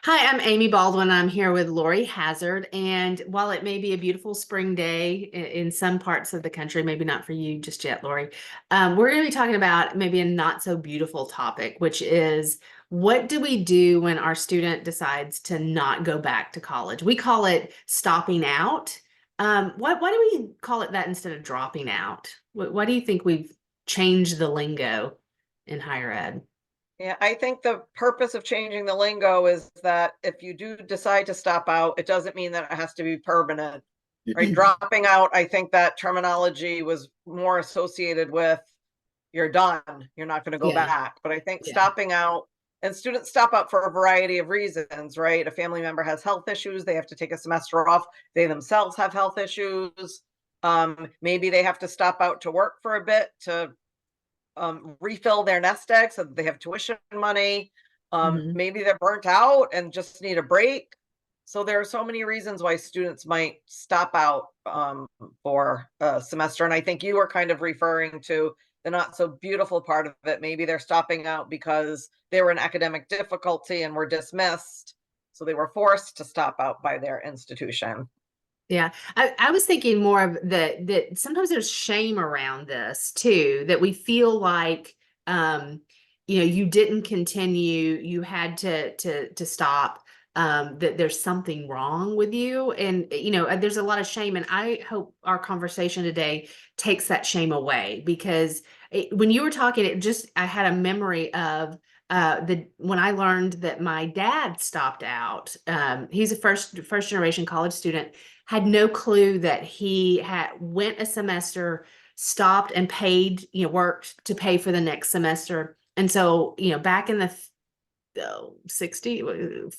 Hi, I'm Amy Baldwin. I'm here with Lori Hazard. And while it may be a beautiful spring day in some parts of the country, maybe not for you just yet, Lori, we're going to be talking about maybe a not so beautiful topic, which is what do we do when our student decides to not go back to college? We call it stopping out. Why do we call it that instead of dropping out? Why do you think we've changed the lingo in higher ed? Yeah, I think the purpose of changing the lingo is that if you do decide to stop out, it doesn't mean that it has to be permanent, right? Dropping out, I think that terminology was more associated with you're done, you're not going to go Yeah, back. But I think yeah. stopping out, and students stop out for a variety of reasons, right? A family member has health issues, they have to take a semester off, they themselves have health issues. Maybe they have to stop out to work for a bit to refill their nest egg so that they have tuition money. Mhm. Maybe they're burnt out and just need a break. So there are so many reasons why students might stop out for a semester. And I think you were kind of referring to the not so beautiful part of it. Maybe they're stopping out because they were in academic difficulty and were dismissed. So they were forced to stop out by their institution. Yeah, I was thinking more of that sometimes there's shame around this too, that we feel like you didn't continue, you had to stop, that there's something wrong with you. And there's a lot of shame, and I hope our conversation today takes that shame away because when you were talking, I had a memory of the when I learned that my dad stopped out. He's a first generation college student, had no clue that he had went a semester, stopped and paid, worked to pay for the next semester. And so, back in the 60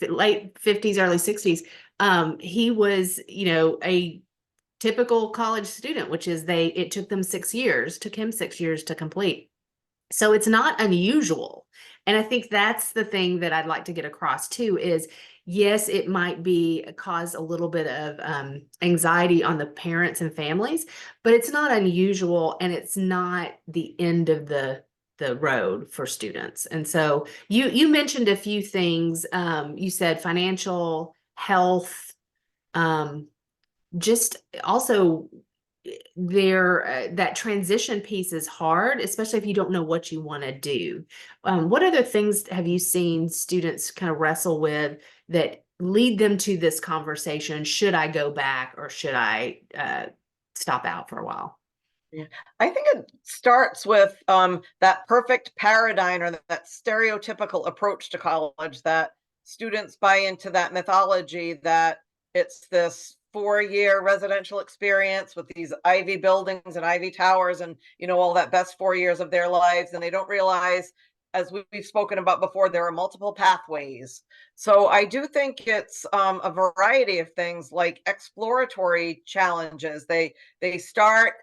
late 50s, early 60s, he was, a typical college student, which is it took him 6 years to complete. So it's not unusual. And I think that's the thing that I'd like to get across too is yes, it might be cause a little bit of anxiety on the parents and families, but it's not unusual and it's not the end of the road for students. And so you mentioned a few things. You said financial, health, um, just also there that transition piece is hard, especially if you don't know what you want to do. What other things have you seen students kind of wrestle with that lead them to this conversation? Should I go back or should I stop out for a while? Yeah. I think it starts with that perfect paradigm or that stereotypical approach to college that students buy into that mythology that it's this 4-year residential experience with these ivy buildings and ivy towers and all that best 4 years of their lives, and they don't realize, as we've spoken about before, there are multiple pathways. So I do think it's a variety of things like exploratory challenges. They start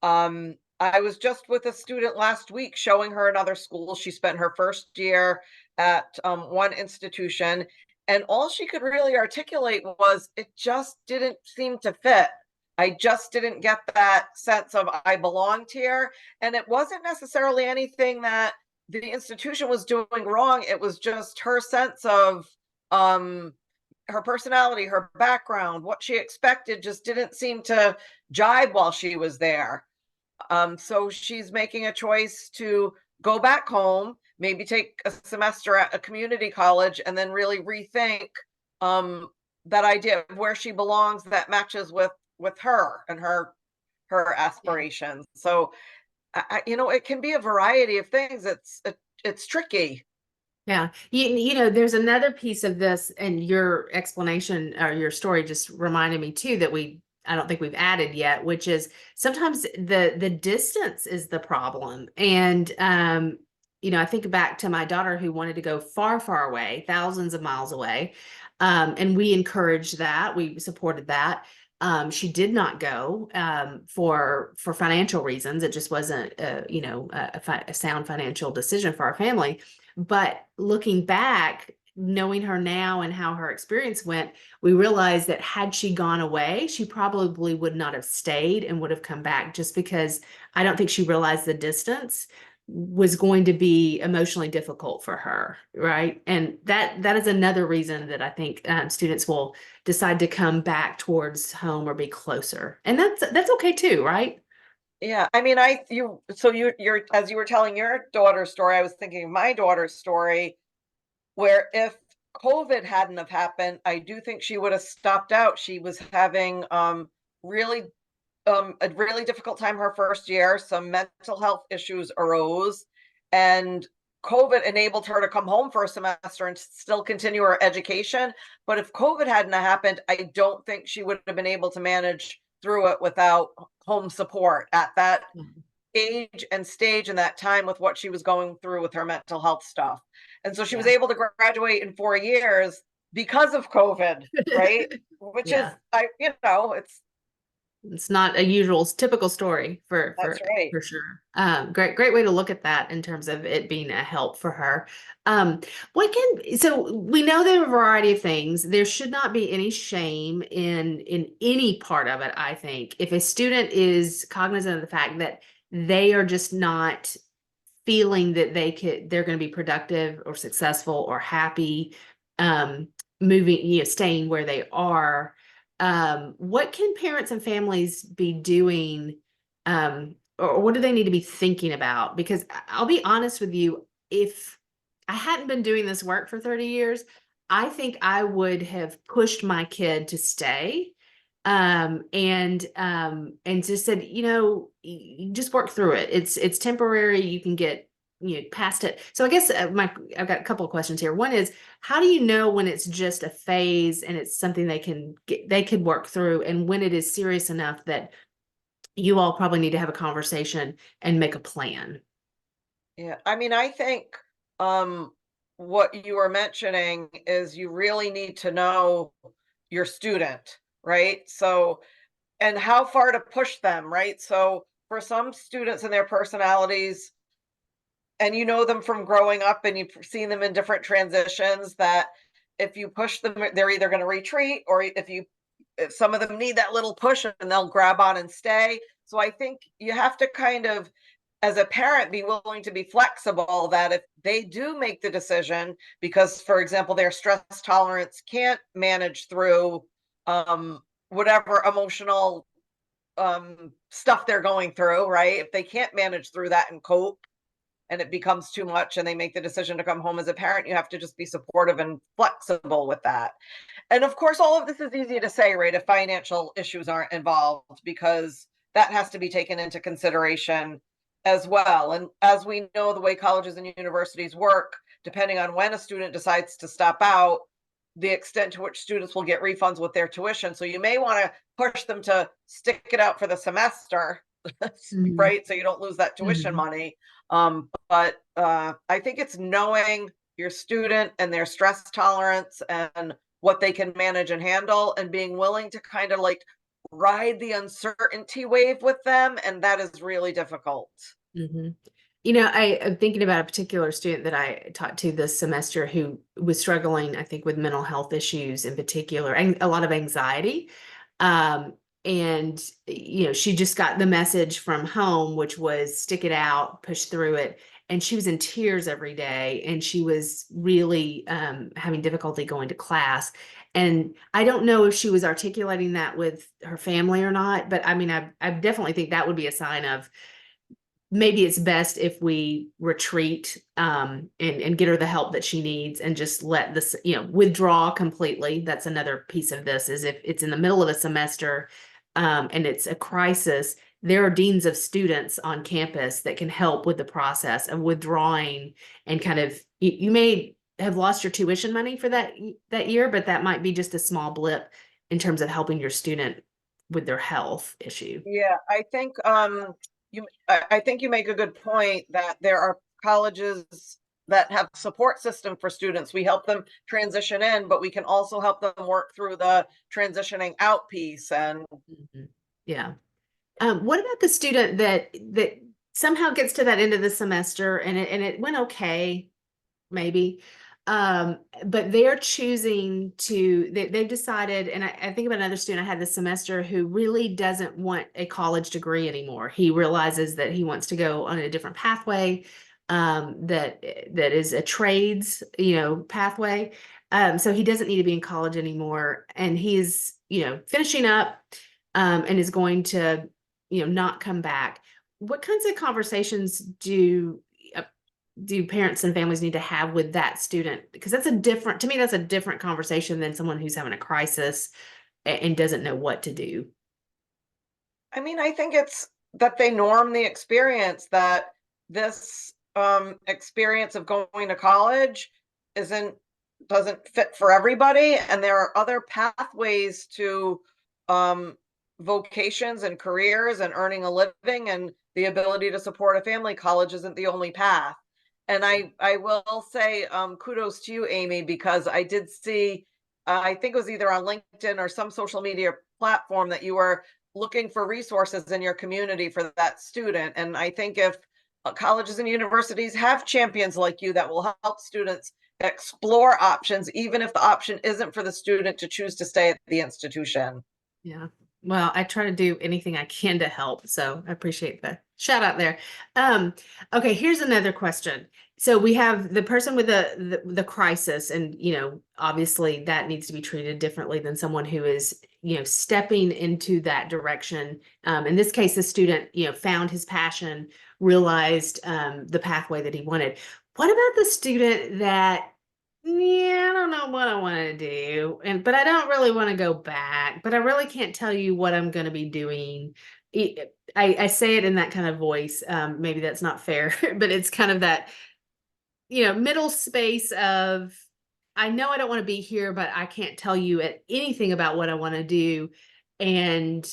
I was just with a student last week showing her another school. She spent her first year at one institution, and all she could really articulate was it just didn't seem to fit. I just didn't get that sense of I belonged here. And it wasn't necessarily anything that the institution was doing wrong. It was just her sense of um, her personality, her background, what she expected just didn't seem to jibe while she was there. So she's making a choice to go back home, maybe take a semester at a community college, and then really rethink um, that idea of where she belongs that matches with her and her Yeah. aspirations. So it can be a variety of things. It's tricky. Yeah. There's another piece of this, and your explanation or your story just reminded me too that I don't think we've added yet, which is sometimes the distance is the problem. And I think back to my daughter who wanted to go far, far away, thousands of miles away. And we encouraged that, we supported that. She did not go for financial reasons. It just wasn't, a sound financial decision for our family. But looking back, knowing her now and how her experience went, we realized that had she gone away, she probably would not have stayed and would have come back just because I don't think she realized the distance. was going to be emotionally difficult for her, right? And that is another reason that I think students will decide to come back towards home or be closer, and that's okay too, right? Yeah, I mean, you're as you were telling your daughter's story, I was thinking of my daughter's story, where if COVID hadn't have happened, I do think she would have stopped out. She was having really a really difficult time her first year. Some mental health issues arose, and COVID enabled her to come home for a semester and still continue her education. But if COVID hadn't happened, I don't think she would have been able to manage through it without home support at that Mhm. age and stage and that time with what she was going through with her mental health stuff. And so she was Yeah. able to graduate in 4 years because of COVID, right? Which is, Yeah. It's not a usual typical story for That's right. sure. Great way to look at that in terms of it being a help for her. Um, so we know there are a variety of things. There should not be any shame in any part of it, I think. If a student is cognizant of the fact that they are just not feeling that they're going to be productive or successful or happy, um, moving, staying where they are, what can parents and families be doing, or what do they need to be thinking about? Because I'll be honest with you, if I hadn't been doing this work for 30 years, I think I would have pushed my kid to stay, and just said, you just work through it. It's temporary. You can get, past it. So I guess I've got a couple of questions here. One is, how do you know when it's just a phase and it's something they could work through, and when it is serious enough that you all probably need to have a conversation and make a plan? Yeah. I mean, I think um what you were mentioning is you really need to know your student, right? So, and how far to push them, right? So, for some students and their personalities, and you know them from growing up and you've seen them in different transitions, that if you push them, they're either going to retreat, or if some of them need that little push and they'll grab on and stay. So I think you have to kind of, as a parent, be willing to be flexible, that if they do make the decision because, for example, their stress tolerance can't manage through um whatever emotional stuff they're going through, right? If they can't manage through that and cope, and it becomes too much and they make the decision to come home, as a parent, you have to just be supportive and flexible with that. And of course, all of this is easy to say, right, if financial issues aren't involved, because that has to be taken into consideration as well. And as we know, the way colleges and universities work, depending on when a student decides to stop out, the extent to which students will get refunds with their tuition. So you may want to push them to stick it out for the semester, Mhm. right? So you don't lose that tuition Mhm. money. But I think it's knowing your student and their stress tolerance and what they can manage and handle, and being willing to kind of like ride the uncertainty wave with them. And that is really difficult. Mhm. I'm thinking about a particular student that I taught to this semester who was struggling, I think, with mental health issues in particular, and a lot of anxiety. And she just got the message from home, which was stick it out, push through it. And she was in tears every day, and she was really having difficulty going to class. And I don't know if she was articulating that with her family or not, but I mean, I definitely think that would be a sign of maybe it's best if we retreat, and get her the help that she needs, and just let this, withdraw completely. That's another piece of this, is if it's in the middle of a semester, and it's a crisis, there are deans of students on campus that can help with the process of withdrawing, and kind of, you may have lost your tuition money for that year, but that might be just a small blip in terms of helping your student with their health issue. Yeah, I think I think you make a good point that there are colleges that have support system for students. We help them transition in, but we can also help them work through the transitioning out piece. And Mhm. Yeah. What about the student that somehow gets to that end of the semester, and it went okay, maybe, But they're choosing to, they've decided, and I think about another student I had this semester who really doesn't want a college degree anymore. He realizes that he wants to go on a different pathway, that is a trades, pathway. So he doesn't need to be in college anymore. And he's, finishing up, and is going to, not come back. What kinds of conversations do parents and families need to have with that student? Because to me, that's a different conversation than someone who's having a crisis and doesn't know what to do. I mean, I think it's that they norm the experience, that this experience of going to college doesn't fit for everybody, and there are other pathways to vocations and careers and earning a living and the ability to support a family. College isn't the only path. And I will say kudos to you, Amy, because I did see, I think it was either on LinkedIn or some social media platform, that you were looking for resources in your community for that student. And I think if colleges and universities have champions like you that will help students explore options, even if the option isn't for the student to choose to stay at the institution. Yeah. Well, I try to do anything I can to help. So I appreciate the shout out there. Okay, here's another question. So we have the person with the crisis, and obviously that needs to be treated differently than someone who is, stepping into that direction. In this case, the student, found his passion, realized the pathway that he wanted. What about the student that, yeah, I don't know what I want to do, but I don't really want to go back, but I really can't tell you what I'm going to be doing. I say it in that kind of voice. Maybe that's not fair, but it's kind of that, middle space of, I know I don't want to be here, but I can't tell you anything about what I want to do. And,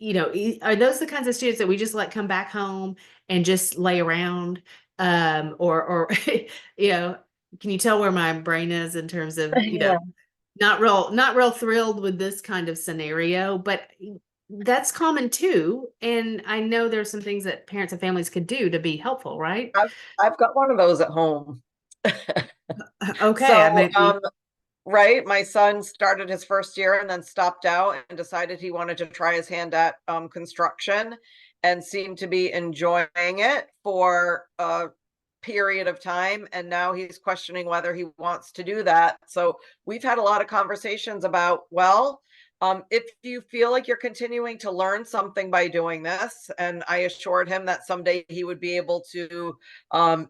are those the kinds of students that we just let come back home and just lay around? Or, can you tell where my brain is in terms of, Yeah. not real thrilled with this kind of scenario, but that's common too. And I know there's some things that parents and families could do to be helpful, right? I've got one of those at home. Okay, I So, maybe. right, my son started his first year and then stopped out and decided he wanted to try his hand at construction, and seemed to be enjoying it for a period of time. And now he's questioning whether he wants to do that. So we've had a lot of conversations about, well, if you feel like you're continuing to learn something by doing this, and I assured him that someday he would be able to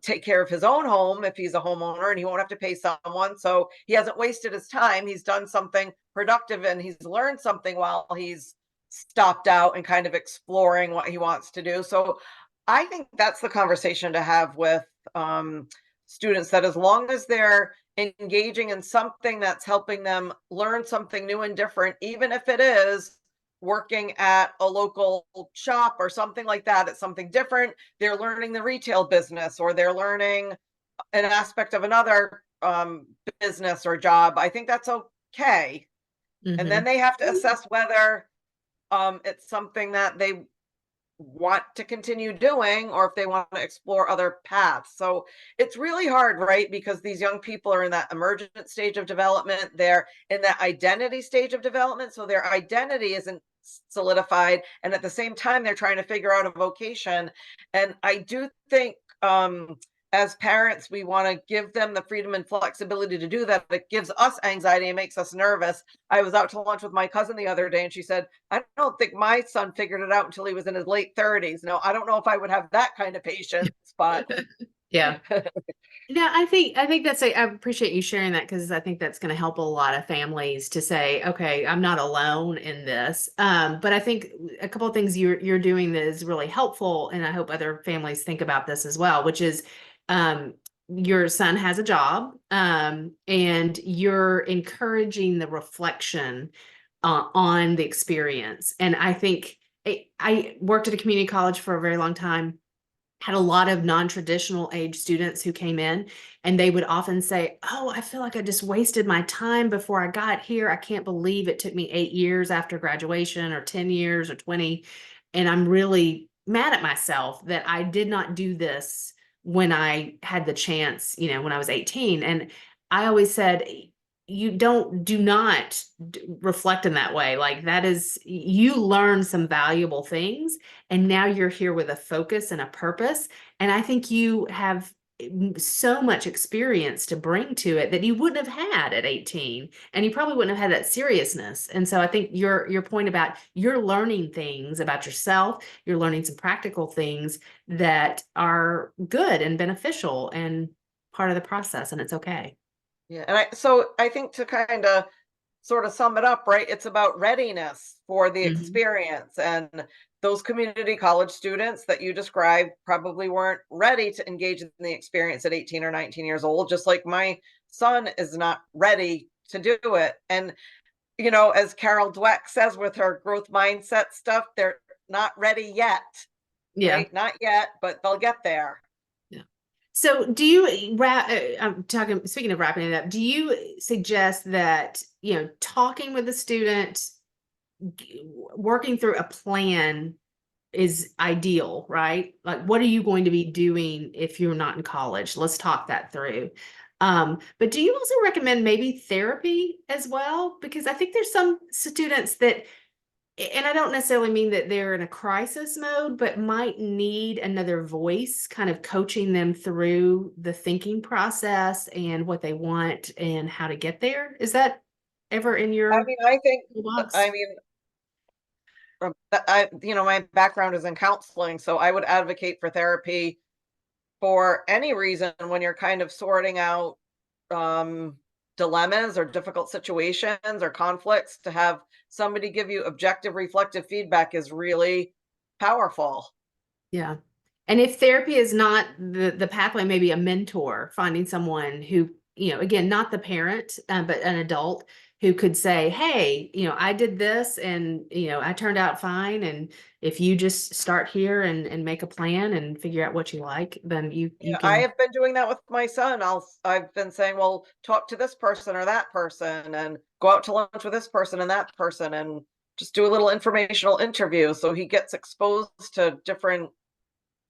take care of his own home if he's a homeowner, and he won't have to pay someone. So he hasn't wasted his time. He's done something productive and he's learned something while he's stopped out and kind of exploring what he wants to do. So I think that's the conversation to have with students, that as long as they're engaging in something that's helping them learn something new and different, even if it is working at a local shop or something like that, it's something different. They're learning the retail business, or they're learning an aspect of another business or job. I think that's okay. And then they have to assess whether it's something that they want to continue doing, or if they want to explore other paths. So it's really hard, right? Because these young people are in that emergent stage of development. They're in that identity stage of development. So their identity isn't solidified. And at the same time, they're trying to figure out a vocation. And I do think as parents, we want to give them the freedom and flexibility to do that. It gives us anxiety and makes us nervous. I was out to lunch with my cousin the other day, and she said, I don't think my son figured it out until he was in his late 30s. Now, I don't know if I would have that kind of patience, but Yeah. Yeah, I think I appreciate you sharing that, because I think that's going to help a lot of families to say, okay, I'm not alone in this. But I think a couple of things you're doing that is really helpful, and I hope other families think about this as well, which is your son has a job, and you're encouraging the reflection on the experience. And I think I worked at a community college for a very long time, had a lot of non-traditional age students who came in, and they would often say, oh, I feel like I just wasted my time before I got here. I can't believe it took me 8 years after graduation, or 10 years, or 20. And I'm really mad at myself that I did not do this when I had the chance, when I was 18. And I always said, you do not reflect in that way. Like that is, you learn some valuable things and now you're here with a focus and a purpose. And I think you have so much experience to bring to it that you wouldn't have had at 18, and you probably wouldn't have had that seriousness. And so I think your point about you're learning things about yourself, you're learning some practical things that are good and beneficial and part of the process, and it's okay. Yeah, and so I think to kind of sort of sum it up, right? It's about readiness for the Mhm. experience. And those community college students that you described probably weren't ready to engage in the experience at 18 or 19 years old, just like my son is not ready to do it. And, as Carol Dweck says with her growth mindset stuff, they're not ready yet, Yeah. right? Not yet, but they'll get there. Yeah. So do you I'm talking, speaking of wrapping it up, do you suggest that, talking with the student, working through a plan is ideal, right? Like, what are you going to be doing if you're not in college? Let's talk that through. But do you also recommend maybe therapy as well? Because I think there's some students that, and I don't necessarily mean that they're in a crisis mode, but might need another voice kind of coaching them through the thinking process and what they want and how to get there. Is that ever in I your mean, I think, toolbox? I mean, my background is in counseling, so I would advocate for therapy for any reason when you're kind of sorting out um, dilemmas or difficult situations or conflicts. To have somebody give you objective, reflective feedback is really powerful. Yeah. And if therapy is not the pathway, maybe a mentor, finding someone who, again, not the parent, but an adult who could say, hey, I did this and, I turned out fine. And if you just start here and make a plan and figure out what you like, then you Yeah, I can, have been doing that with my son. I've been saying, well, talk to this person or that person and go out to lunch with this person and that person and just do a little informational interview so he gets exposed to different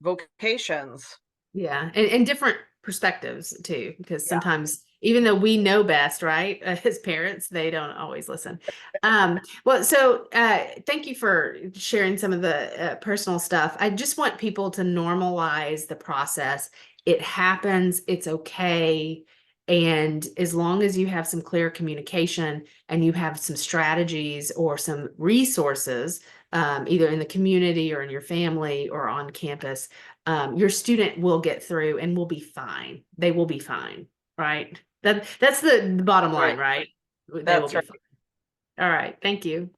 vocations. yeah, and different perspectives too, because Yeah. sometimes even though we know best, right, as parents, they don't always listen. Well, so thank you for sharing some of the personal stuff. I just want people to normalize the process. It happens, it's okay. And as long as you have some clear communication and you have some strategies or some resources, either in the community or in your family or on campus, your student will get through and will be fine. They will be fine, right? That's the bottom line, Right. right? They will That's be right. fine. All right. Thank you.